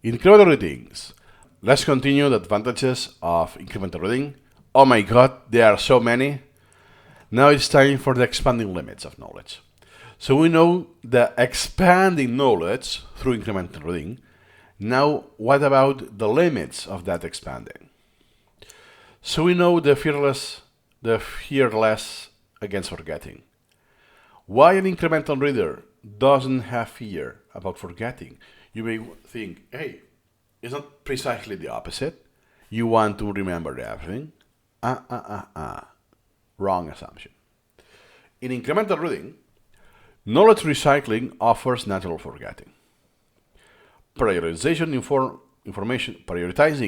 Incremental readings. Let's continue the advantages of incremental reading. Oh my god, there are so many. Now it's time for the expanding limits of knowledge. So we know the expanding knowledge through incremental reading. Now, what about the limits of that expanding? So we know the fearless against forgetting. Why an incremental reader doesn't have fear about forgetting? You may think, hey, it's not precisely the opposite. You want to remember everything. Wrong assumption. In incremental reading, knowledge recycling offers natural forgetting. Prioritizing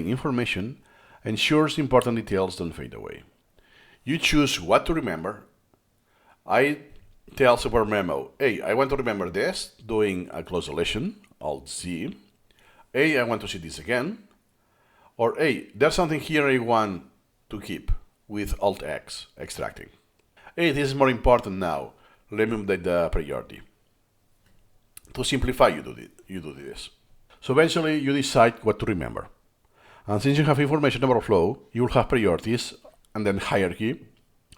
information ensures important details don't fade away. You choose what to remember. I tell Supermemo, hey, I want to remember this, doing a close deletion, Alt Z. Hey, I want to see this again. Or hey, there's something here I want to keep, with Alt X, extracting. Hey, this is more important now. Let me update the priority. To simplify, you do this. So eventually you decide what to remember. And since you have information overflow, you will have priorities and then hierarchy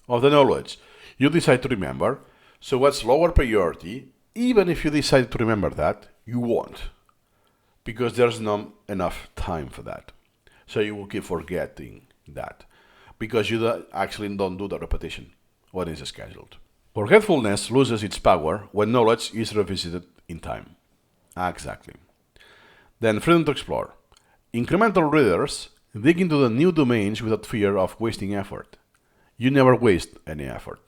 of the knowledge you decide to remember. So what's lower priority, even if you decide to remember that, you won't. Because there's not enough time for that. So you will keep forgetting that. Because you actually don't do the repetition when it's scheduled. Forgetfulness loses its power when knowledge is revisited in time. Exactly. Then freedom to explore. Incremental readers dig into the new domains without fear of wasting effort. You never waste any effort.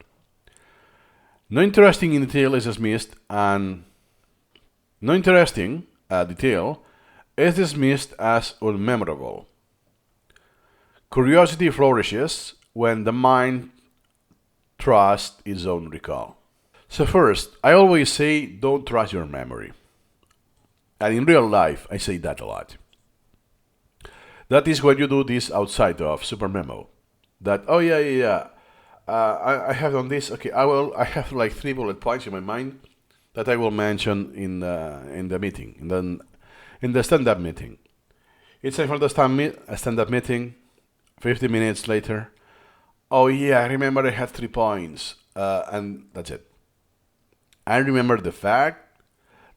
No interesting in detail is dismissed, and no interesting detail is dismissed as unmemorable. Curiosity flourishes when the mind trusts its own recall. So first, I always say don't trust your memory. And in real life, I say that a lot. That is when you do this outside of Supermemo. That, oh yeah. I have done this. Okay, I have like 3 bullet points in my mind that I will mention in the meeting, in the stand-up meeting. It's time for the stand-up meeting. 50 minutes later. Oh yeah, I remember I had 3 points, and that's it. I remember the fact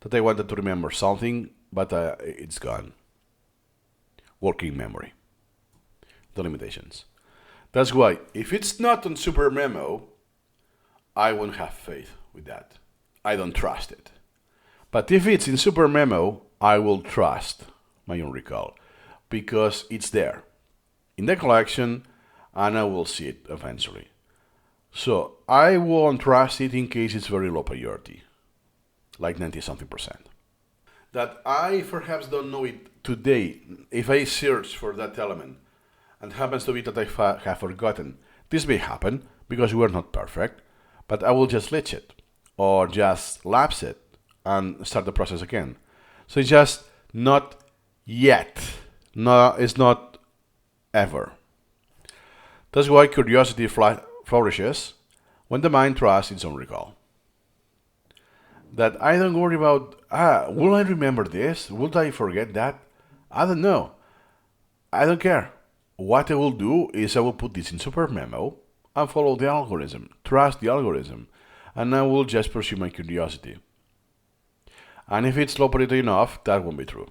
that I wanted to remember something, but it's gone. Working memory. The limitations. That's why, if it's not on Supermemo, I won't have faith with that. I don't trust it. But if it's in Supermemo, I will trust my own recall, because it's there, in the collection, and I will see it eventually. So I won't trust it in case it's very low priority, like 90-something%. That I perhaps don't know it today. If I search for that element and happens to be that I have forgotten, this may happen because we are not perfect, but I will just glitch it or just lapse it and start the process again. So it's just not yet. No, it's not ever. That's why curiosity flourishes when the mind trusts its own recall. That I don't worry about, will I remember this? Will I forget that? I don't know. I don't care. What I will do is I will put this in Supermemo and follow the algorithm, trust the algorithm, and I will just pursue my curiosity. And if it's low priority enough, that won't be true.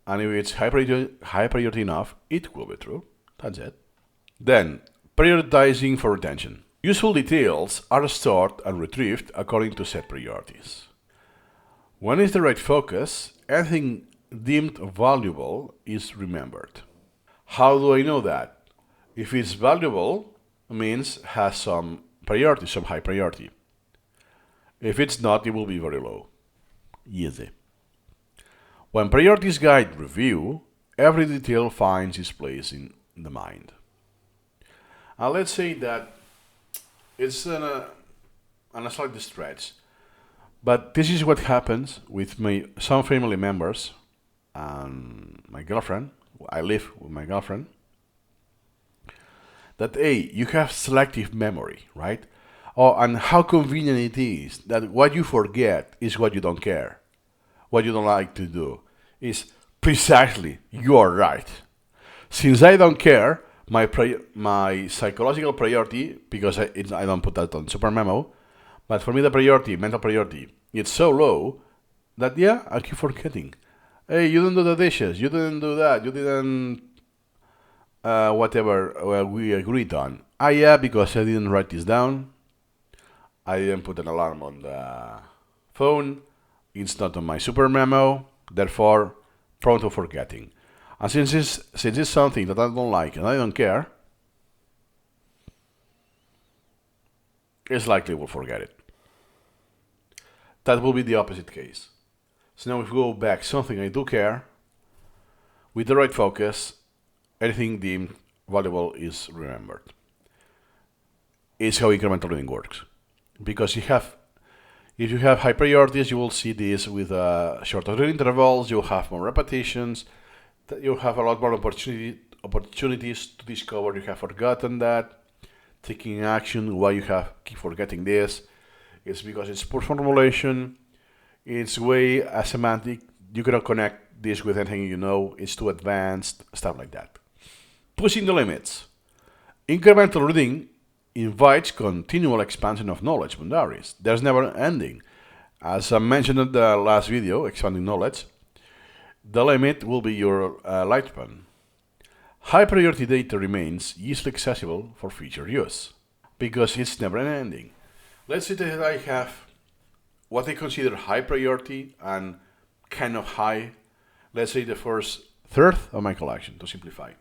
And if it's high priority enough, it will be true. That's it. Then, prioritizing for retention. Useful details are stored and retrieved according to set priorities. When it's the right focus, anything deemed valuable is remembered. How do I know that? If it's valuable, it means has some priority, some high priority. If it's not, it will be very low. Easy. When priorities guide review, every detail finds its place in the mind. And let's say that it's on a slight stretch. But this is what happens with some family members and my girlfriend. I live with my girlfriend. That you have selective memory, right? Oh, and how convenient it is that what you forget is what you don't care, what you don't like to do. Is Precisely, you are right. Since I don't care, my psychological priority, because I don't put that on Supermemo, but for me the priority, mental priority, it's so low that yeah, I keep forgetting. Hey, you didn't do the dishes, you didn't do that, you didn't whatever we agreed on. Ah yeah, because I didn't write this down. I didn't put an alarm on the phone. It's not on my super memo. Therefore, prone to forgetting. And since it's something that I don't like and I don't care, it's likely we'll forget it. That will be the opposite case. So now if we go back, something I do care, with the right focus, anything deemed valuable is remembered. It's how incremental reading works. Because if you have high priorities, you will see this with shorter reading intervals, you'll have more repetitions, you'll have a lot more opportunities to discover you have forgotten that, taking action, why you keep forgetting this. It's because it's poor formulation, it's way semantic, you cannot connect this with anything you know, it's too advanced, stuff like that. Pushing the limits. Incremental reading invites continual expansion of knowledge boundaries. There's never an ending. As I mentioned in the last video, expanding knowledge, the limit will be your lifespan. High priority data remains easily accessible for future use because it's never an ending. Let's say that I have what I consider high priority and kind of high, let's say the first third of my collection, to simplify.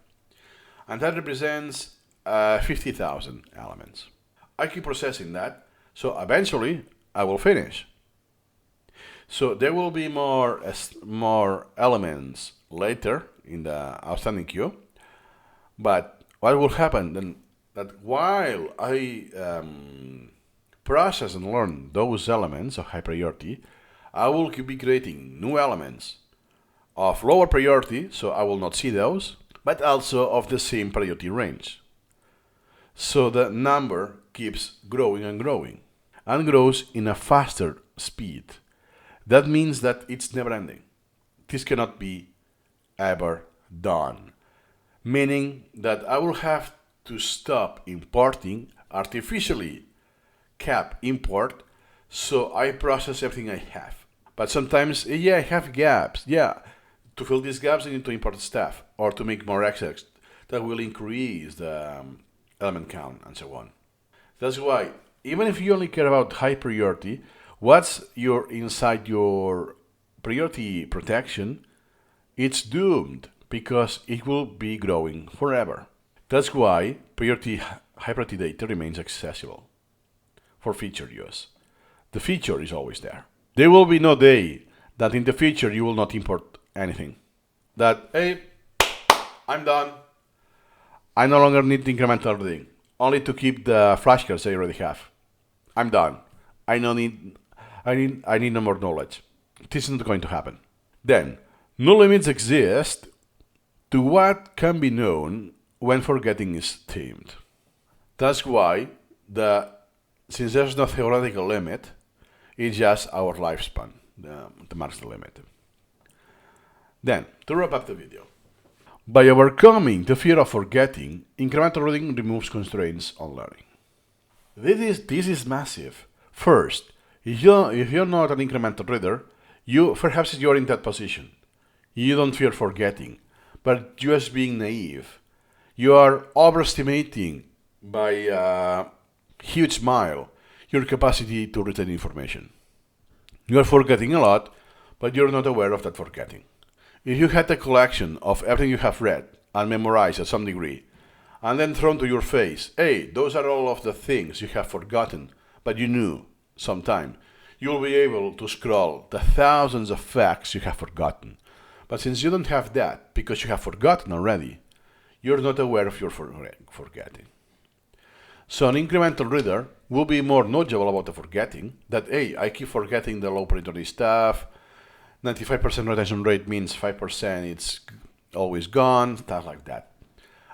And that represents 50,000 elements. I keep processing that, so eventually I will finish. So there will be more elements later in the outstanding queue, but what will happen then? That while I process and learn those elements of high priority, I will be creating new elements of lower priority, so I will not see those, but also of the same priority range. So the number keeps growing and growing, and grows in a faster speed. That means that it's never ending. This cannot be ever done. Meaning that I will have to stop importing artificially cap import, so I process everything I have. But sometimes, yeah, I have gaps. Yeah, to fill these gaps, I need to import stuff or to make more access that will increase the element count and so on. That's why, even if you only care about high priority, what's inside your priority protection, it's doomed because it will be growing forever. That's why high priority data remains accessible for feature use. The feature is always there. There will be no day that in the future you will not import anything. That, hey, I'm done. I no longer need incremental reading, only to keep the flashcards I already have. I'm done. I need no more knowledge. This is not going to happen. Then, no limits exist to what can be known when forgetting is themed. That's why since there's no theoretical limit, it's just our lifespan, the max limit. Then, to wrap up the video. By overcoming the fear of forgetting, incremental reading removes constraints on learning. This is massive. First, if you're not an incremental reader, perhaps you're in that position. You don't fear forgetting, but just being naive. You are overestimating by a huge mile your capacity to retain information. You are forgetting a lot, but you're not aware of that forgetting. If you had a collection of everything you have read and memorized at some degree, and then thrown to your face, hey, those are all of the things you have forgotten, but you knew sometime, you'll be able to scroll the thousands of facts you have forgotten. But since you don't have that, because you have forgotten already, you're not aware of your forgetting. So an incremental reader will be more knowledgeable about the forgetting, that, hey, I keep forgetting the low priority stuff, 95% retention rate means 5% it's always gone, stuff like that.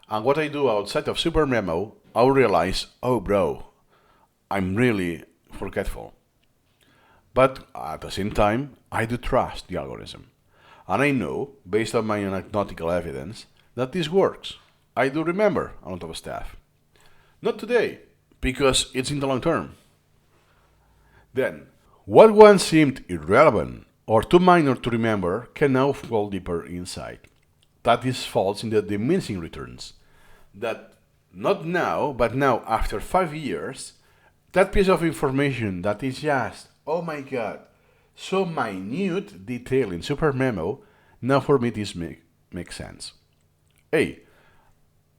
And what I do outside of Supermemo, I'll realize, oh bro, I'm really forgetful. But at the same time, I do trust the algorithm. And I know, based on my anecdotal evidence, that this works. I do remember a lot of stuff. Not today, because it's in the long term. Then, what once seemed irrelevant or too minor to remember can now fall deeper inside. That is falls in the diminishing returns. That not now, but now after 5 years, that piece of information that is just, oh my god, so minute detail in Supermemo, now for me this makes sense. Hey,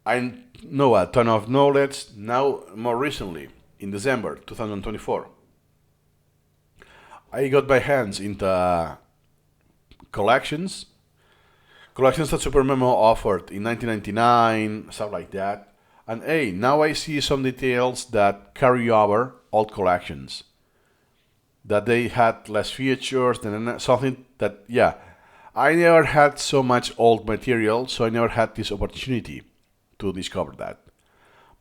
I know a ton of knowledge now more recently, in December 2024. I got my hands into collections, collections that Supermemo offered in 1999, stuff like that. And hey, now I see some details that carry over old collections. That they had less features than something that, yeah, I never had so much old material, so I never had this opportunity to discover that.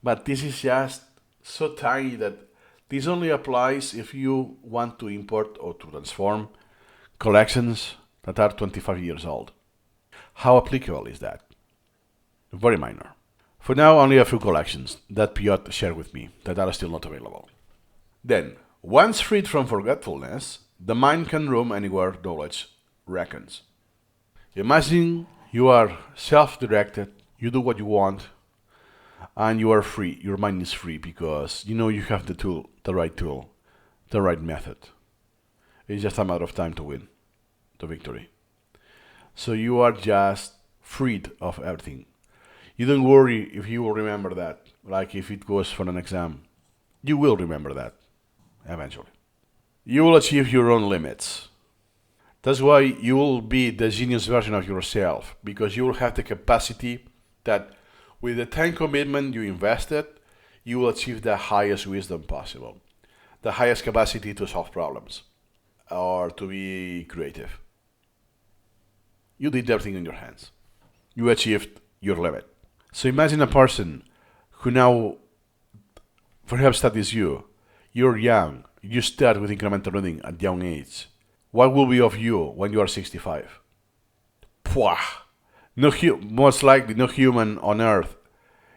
But this is just so tiny that this only applies if you want to import or to transform collections that are 25 years old. How applicable is that? Very minor. For now, only a few collections that Piotr shared with me that are still not available. Then, once freed from forgetfulness, the mind can roam anywhere knowledge reckons. Imagine you are self directed, you do what you want, and you are free. Your mind is free because you know you have tool, the right method. It's just a matter of time to win the victory. So you are just freed of everything. You don't worry if you will remember that, like if it goes for an exam. You will remember that eventually. You will achieve your own limits. That's why you will be the genius version of yourself, because you will have the capacity that with the time commitment you invested, you will achieve the highest wisdom possible, the highest capacity to solve problems or to be creative. You did everything in your hands. You achieved your limit. So imagine a person who now, perhaps that is you. You're young. You start with incremental reading at young age. What will be of you when you are 65? Pwah! No most likely no human on Earth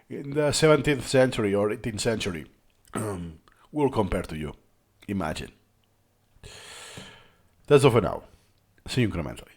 in the 17th century or 18th century will compare to you. Imagine. That's all for now. See you incrementally.